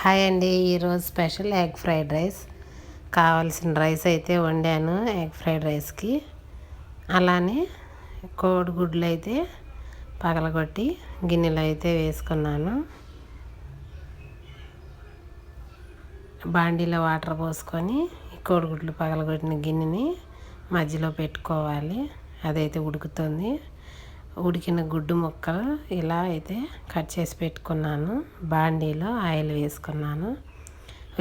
Hi అండి. ఈరోజు special egg fried rice. కావాల్సిన రైస్ అయితే వండాను ఎగ్ ఫ్రైడ్ రైస్కి. అలానే కోడిగుడ్లు అయితే పగలగొట్టి గిన్నెలో అయితే వేసుకున్నాను. బాండీలో వాటర్ పోసుకొని ఈ కోడిగుడ్లు పగలగొట్టిన గిన్నెని మధ్యలో పెట్టుకోవాలి. అదైతే ఉడుకుతుంది. ఉడికిన గుడ్డు ముక్కలు ఇలా అయితే కట్ చేసి పెట్టుకున్నాను. బాండీలో ఆయిల్ వేసుకున్నాను.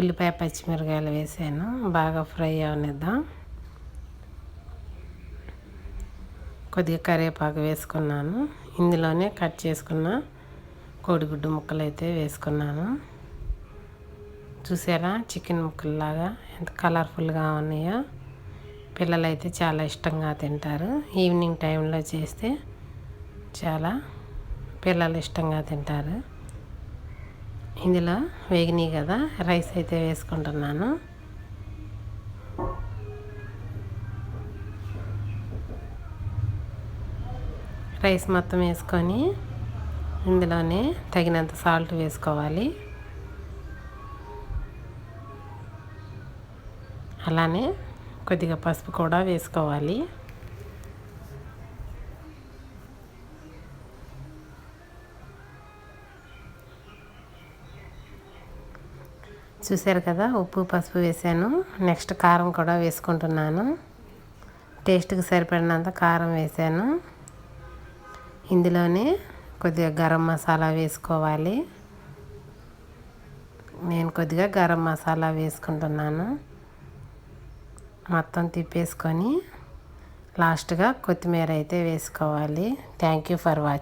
ఉల్లిపాయ పచ్చిమిరకాయలు వేసాను. బాగా ఫ్రై అవనిద్దాం. కొద్దిగా కరివేపాకు వేసుకున్నాను. ఇందులోనే కట్ చేసుకున్న కోడిగుడ్డు ముక్కలు అయితే వేసుకున్నాను. చూసారా చికెన్ ముక్కల్లాగా ఎంత కలర్ఫుల్గా ఉన్నాయో. పిల్లలు అయితే చాలా ఇష్టంగా తింటారు. ఈవినింగ్ టైంలో చేస్తే చాలా పిల్లలు ఇష్టంగా తింటారు. ఇందులో వేగినాయి కదా, రైస్ అయితే వేసుకుంటున్నాను. రైస్ మొత్తం వేసుకొని ఇందులోనే తగినంత సాల్ట్ వేసుకోవాలి. అలానే కొద్దిగా పసుపు కూడా వేసుకోవాలి. చూసారు కదా, ఉప్పు పసుపు వేసాను. నెక్స్ట్ కారం కూడా వేసుకుంటున్నాను. టేస్ట్కి సరిపడినంత కారం వేసాను. ఇందులోనే కొద్దిగా గరం మసాలా వేసుకోవాలి. నేను కొద్దిగా గరం మసాలా వేసుకుంటున్నాను. మొత్తం తిప్పేసుకొని లాస్ట్గా కొత్తిమీర అయితే వేసుకోవాలి. Thank you for watching.